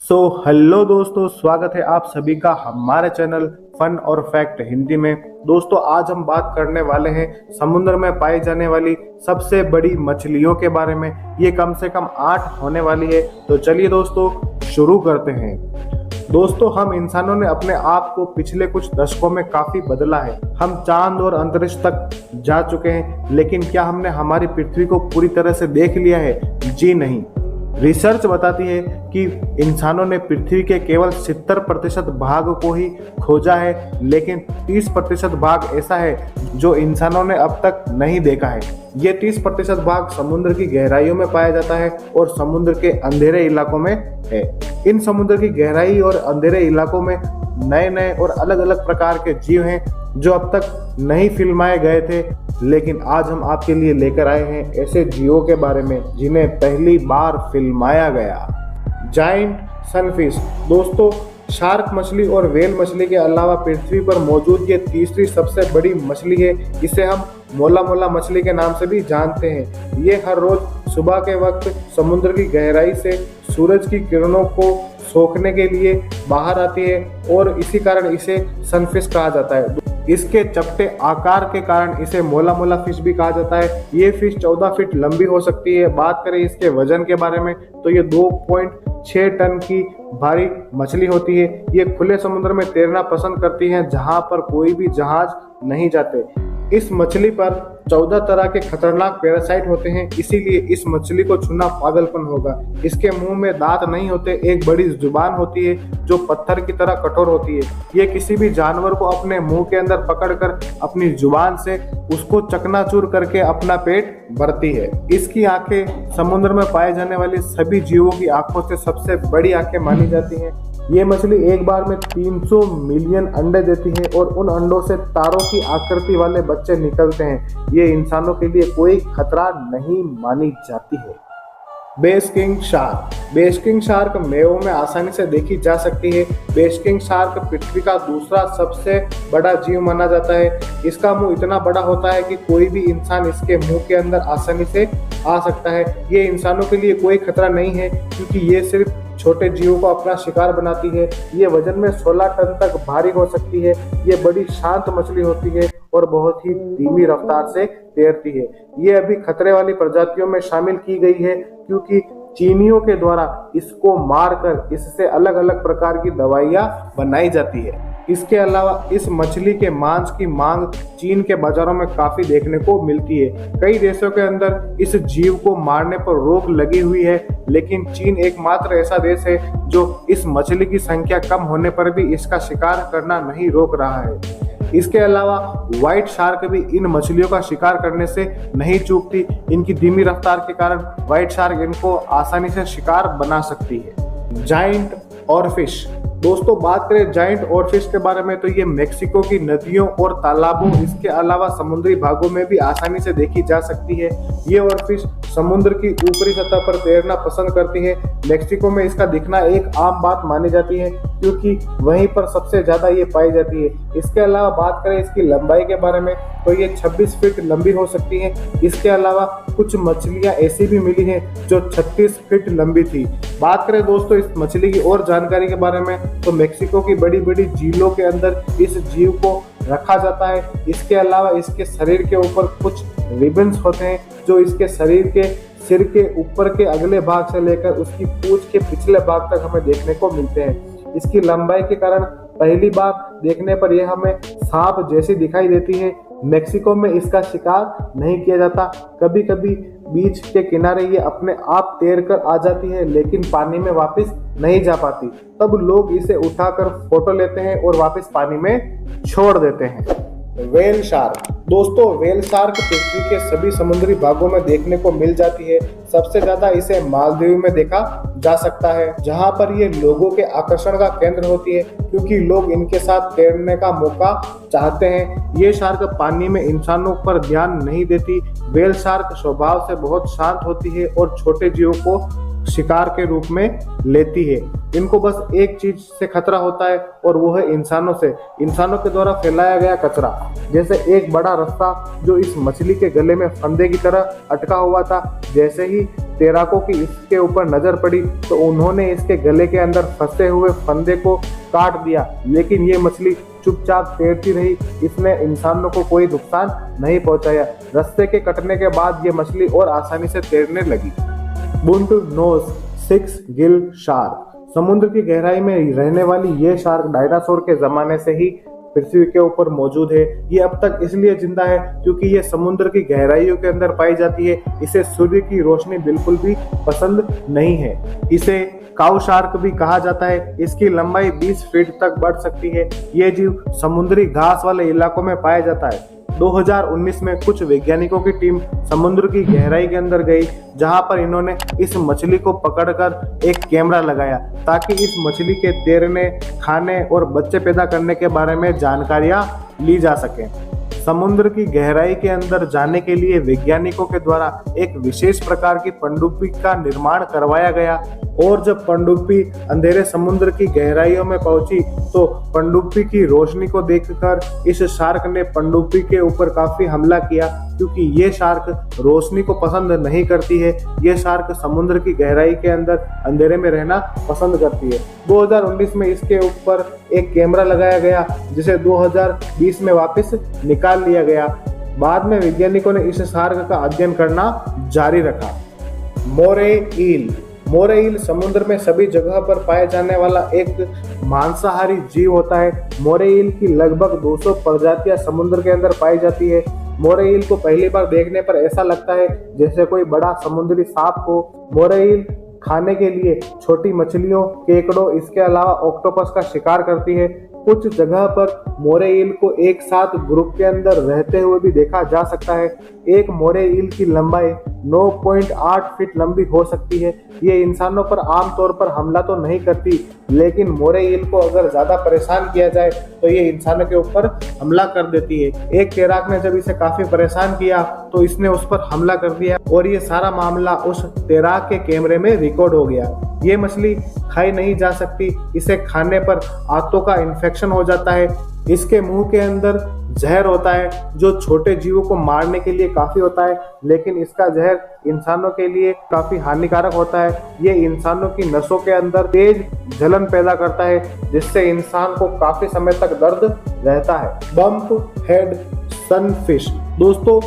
Hello दोस्तों, स्वागत है आप सभी का हमारे चैनल फन और फैक्ट हिंदी में। दोस्तों, आज हम बात करने वाले हैं समुद्र में पाई जाने वाली सबसे बड़ी मछलियों के बारे में। ये कम से कम 8 होने वाली है। तो चलिए दोस्तों, शुरू करते हैं। दोस्तों, हम इंसानों ने अपने आप को पिछले कुछ दशकों में काफी बदला है। हम चांद और अंतरिक्ष तक जा चुके हैं, लेकिन क्या हमने हमारी पृथ्वी को पूरी तरह से देख लिया है? जी नहीं। रिसर्च बताती है कि इंसानों ने पृथ्वी के केवल 70% भाग को ही खोजा है, लेकिन 30% भाग ऐसा है जो इंसानों ने अब तक नहीं देखा है। ये 30% भाग समुद्र की गहराइयों में पाया जाता है और समुद्र के अंधेरे इलाकों में है। इन समुद्र की गहराई और अंधेरे इलाकों में नए नए और अलग अलग प्रकार के जीव हैं जो अब तक नहीं फिल्माए गए थे, लेकिन आज हम आपके लिए लेकर आए हैं ऐसे जीवों के बारे में जिन्हें पहली बार फिल्माया गया। Giant sunfish. दोस्तों, शार्क मछली और व्हेल मछली के अलावा पृथ्वी पर मौजूद ये तीसरी सबसे बड़ी मछली है। इसे हम मोला मोला मछली के नाम से भी जानते हैं। ये हर रोज सुबह के वक्त समुद्र की गहराई से सूरज की किरणों को सोखने के लिए बाहर आती है और इसी कारण इसे सनफिश कहा जाता है। इसके चपटे आकार के कारण इसे मोला मोला फिश भी कहा जाता है। ये फिश 14 फीट लंबी हो सकती है। बात करें इसके वजन के बारे में तो ये 2.6 टन की भारी मछली होती है। ये खुले समुद्र में तैरना पसंद करती है जहां पर कोई भी जहाज नहीं जाते। इस मछली पर 14 तरह के खतरनाक पैरासाइट होते हैं, इसीलिए इस मछली को छूना पागलपन होगा। इसके मुंह में दांत नहीं होते, एक बड़ी जुबान होती है जो पत्थर की तरह कठोर होती है। ये किसी भी जानवर को अपने मुंह के अंदर पकड़कर अपनी जुबान से उसको चकनाचूर करके अपना पेट भरती है। इसकी आंखें समुद्र में पाए जाने वाले सभी जीवों की आंखों से सबसे बड़ी आंखें मानी जाती हैं। ये मछली एक बार में 300 मिलियन अंडे देती है और उन अंडों से तारों की आकृति वाले बच्चे निकलते हैं। ये इंसानों के लिए कोई खतरा नहीं मानी जाती है। बेस्किंग शार्क। बेस्किंग शार्क मेवों में आसानी से देखी जा सकती है। बेस्किंग शार्क पृथ्वी का दूसरा सबसे बड़ा जीव माना जाता है। इसका मुंह इतना बड़ा होता है कि कोई भी इंसान इसके मुंह के अंदर आसानी से आ सकता है। ये इंसानों के लिए कोई खतरा नहीं है क्योंकि ये सिर्फ छोटे जीवों को अपना शिकार बनाती है। ये वजन में 16 टन तक भारी हो सकती है। ये बड़ी शांत मछली होती है और बहुत ही धीमी रफ्तार से तैरती है। ये अभी खतरे वाली प्रजातियों में शामिल की गई है क्योंकि चीनियों के द्वारा इसको मारकर इससे अलग अलग प्रकार की दवाइयां बनाई जाती है। इसके अलावा इस मछली के मांस की मांग चीन के बाजारों में काफी देखने को मिलती है। कई देशों के अंदर इस जीव को मारने पर रोक लगी हुई है, लेकिन चीन एकमात्र ऐसा देश है जो इस मछली की संख्या कम होने पर भी इसका शिकार करना नहीं रोक रहा है। इसके अलावा व्हाइट शार्क भी इन मछलियों का शिकार करने से नहीं चूकती। इनकी धीमी रफ्तार के कारण व्हाइट शार्क इनको आसानी से शिकार बना सकती है। जायंट ऑरफिश। दोस्तों, बात करें जायंट ऑरफिश के बारे में तो ये मेक्सिको की नदियों और तालाबों, इसके अलावा समुद्री भागों में भी आसानी से देखी जा सकती है। ये ऑरफिश समुद्र की ऊपरी सतह पर तैरना पसंद करती है। मेक्सिको में इसका दिखना एक आम बात मानी जाती है क्योंकि वहीं पर सबसे ज्यादा ये पाई जाती है। इसके अलावा बात करें इसकी लंबाई के बारे में तो ये 26 फीट लंबी हो सकती है। इसके अलावा कुछ मछलियां ऐसी भी मिली हैं जो 36 फीट लंबी थी। बात करें दोस्तों इस मछली की और जानकारी के बारे में तो मेक्सिको की बड़ी बड़ी झीलों के अंदर इस जीव को रखा जाता है। इसके अलावा इसके शरीर के ऊपर कुछ रिबन्स होते हैं जो इसके शरीर के सिर के ऊपर के अगले भाग से लेकर उसकी पूंछ के पिछले भाग तक हमें देखने को मिलते हैं। इसकी लंबाई के कारण पहली बार देखने पर यह हमें सांप जैसी दिखाई देती है। मेक्सिको में इसका शिकार नहीं किया जाता। कभी कभी बीच के किनारे ये अपने आप तैर कर आ जाती है, लेकिन पानी में वापस नहीं जा पाती। तब लोग इसे उठाकर फोटो लेते हैं और वापस पानी में छोड़ देते हैं। Whale shark. दोस्तों, व्हेल शार्क पृथ्वी के सभी समुद्री भागों में देखने को मिल जाती है। सबसे ज्यादा इसे मालदीव में देखा जा सकता है, जहां पर ये लोगों के आकर्षण का केंद्र होती है क्योंकि लोग इनके साथ तैरने का मौका चाहते हैं। ये शार्क पानी में इंसानों पर ध्यान नहीं देती। व्हेल शार्क स्वभाव से बहुत शांत होती है और छोटे जीवों को शिकार के रूप में लेती है। इनको बस एक चीज से खतरा होता है और वो है इंसानों से, इंसानों के द्वारा फैलाया गया कचरा। जैसे एक बड़ा रास्ता जो इस मछली के गले में फंदे की तरह अटका हुआ था, जैसे ही तैराकों की इसके ऊपर नजर पड़ी तो उन्होंने इसके गले के अंदर फंसे हुए फंदे को काट दिया, लेकिन ये मछली चुपचाप तैरती रही। इसने इंसानों को कोई नुकसान नहीं पहुंचाया। रास्ते के कटने के बाद ये मछली और आसानी से तैरने लगी। बुंट नोज 6 गिल शार्क। समुद्र की गहराई में रहने वाली ये शार्क डायनासोर के जमाने से ही पृथ्वी के ऊपर मौजूद है। ये अब तक इसलिए जिंदा है क्योंकि ये समुद्र की गहराइयों के अंदर पाई जाती है। इसे सूर्य की रोशनी बिल्कुल भी पसंद नहीं है। इसे काऊ शार्क भी कहा जाता है। इसकी लंबाई 20 फीट तक बढ़ सकती है। ये जीव समुद्री घास वाले इलाकों में पाया जाता है। 2019 में कुछ वैज्ञानिकों की टीम समुद्र की गहराई के अंदर गई, जहां पर इन्होंने इस मछली को पकड़कर एक कैमरा लगाया ताकि इस मछली के तैरने, खाने और बच्चे पैदा करने के बारे में जानकारियां ली जा सके। समुद्र की गहराई के अंदर जाने के लिए वैज्ञानिकों के द्वारा एक विशेष प्रकार की पनडुब्बी का निर्माण करवाया गया और जब पनडुब्बी अंधेरे समुद्र की गहराइयों में पहुंची तो पनडुब्बी की रोशनी को देखकर इस शार्क ने पनडुब्बी के ऊपर काफी हमला किया, क्योंकि ये शार्क रोशनी को पसंद नहीं करती है। ये शार्क समुद्र की गहराई के अंदर अंधेरे में रहना पसंद करती है। 2019 में इसके ऊपर एक कैमरा लगाया गया, जिसे 2020 में वापस निकाल लिया गया। बाद में वैज्ञानिकों ने इस शार्क का अध्ययन करना जारी रखा। मोरे ईल। मोरे ईल समुद्र में सभी जगह पर पाए जाने वाला एक मांसाहारी जीव होता है। मोरे ईल की लगभग 200 प्रजातियां समुद्र के अंदर पाई जाती है। मोरे ईल को पहली बार देखने पर ऐसा लगता है जैसे कोई बड़ा समुद्री सांप हो। मोरे ईल खाने के लिए छोटी मछलियों, केकड़ों, इसके अलावा ऑक्टोपस का शिकार करती है। कुछ जगह पर मोरे ईल को एक साथ ग्रुप के अंदर रहते हुए भी देखा जा सकता है। एक मोरे ईल की लंबाई 9.8 फीट लंबी हो सकती है। ये इंसानों पर आमतौर पर हमला तो नहीं करती, लेकिन मोरे ईल को अगर ज्यादा परेशान किया जाए तो ये इंसानों के ऊपर हमला कर देती है। एक तैराक ने जब इसे काफी परेशान किया तो इसने उस पर हमला कर दिया और ये सारा मामला उस तैराक के कैमरे में रिकॉर्ड हो गया। ये मछली खाई नहीं जा सकती। इसे खाने पर आंतों का इन्फेक्शन हो जाता है। इसके मुंह के अंदर जहर होता है जो छोटे जीवों को मारने के लिए काफी होता है, लेकिन इसका जहर इंसानों के लिए काफी हानिकारक होता है। ये इंसानों की नसों के अंदर तेज जलन पैदा करता है, जिससे इंसान को काफी समय तक दर्द रहता है। Bump head sunfish. दोस्तों,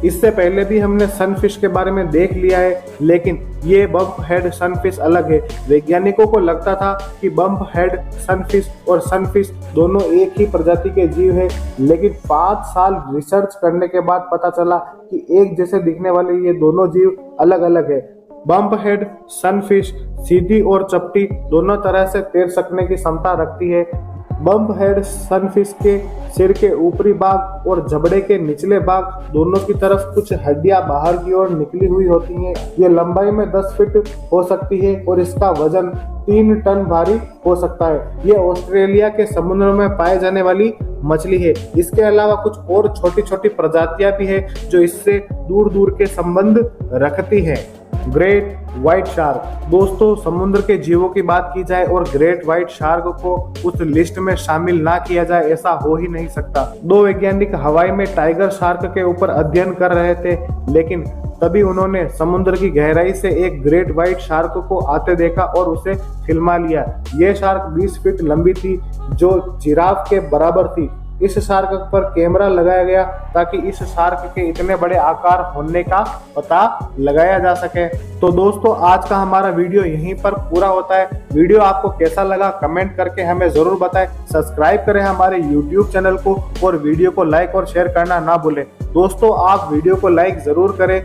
इससे पहले भी हमने सनफिश के बारे में देख लिया है, लेकिन ये बम्प हेड सनफिश अलग है। वैज्ञानिकों को लगता था कि बम्प हेड सनफिश और सनफिश दोनों एक ही प्रजाति के जीव हैं, लेकिन 5 साल रिसर्च करने के बाद पता चला कि एक जैसे दिखने वाले ये दोनों जीव अलग अलग है। बम्प हेड सनफिश सीधी और चपटी दोनों तरह से तैर सकने की क्षमता रखती है। बम्प हेड सनफिश के सिर के ऊपरी भाग और जबड़े के निचले भाग दोनों की तरफ कुछ हड्डियां बाहर की ओर निकली हुई होती हैं। ये लंबाई में 10 फीट हो सकती है और इसका वजन 3 टन भारी हो सकता है। ये ऑस्ट्रेलिया के समुद्र में पाए जाने वाली मछली है। इसके अलावा कुछ और छोटी छोटी प्रजातियां भी है जो इससे दूर दूर के संबंध रखती हैं। Great white shark. दोस्तों, समुद्र के जीवों की बात की जाए और ग्रेट व्हाइट शार्क को उस लिस्ट में शामिल ना किया जाए, ऐसा हो ही नहीं सकता। 2 वैज्ञानिक हवाई में टाइगर शार्क के ऊपर अध्ययन कर रहे थे, लेकिन तभी उन्होंने समुद्र की गहराई से एक ग्रेट व्हाइट शार्क को आते देखा और उसे फिल्मा लिया। यह शार्क 20 फीट लंबी थी, जो जिराफ के बराबर थी। इस शार्क पर कैमरा लगाया गया ताकि इस शार्क के इतने बड़े आकार होने का पता लगाया जा सके। तो दोस्तों, आज का हमारा वीडियो यहीं पर पूरा होता है। वीडियो आपको कैसा लगा कमेंट करके हमें जरूर बताएं। सब्सक्राइब करें हमारे YouTube चैनल को और वीडियो को लाइक और शेयर करना ना भूलें। दोस्तों, आप वीडियो को लाइक जरूर करें।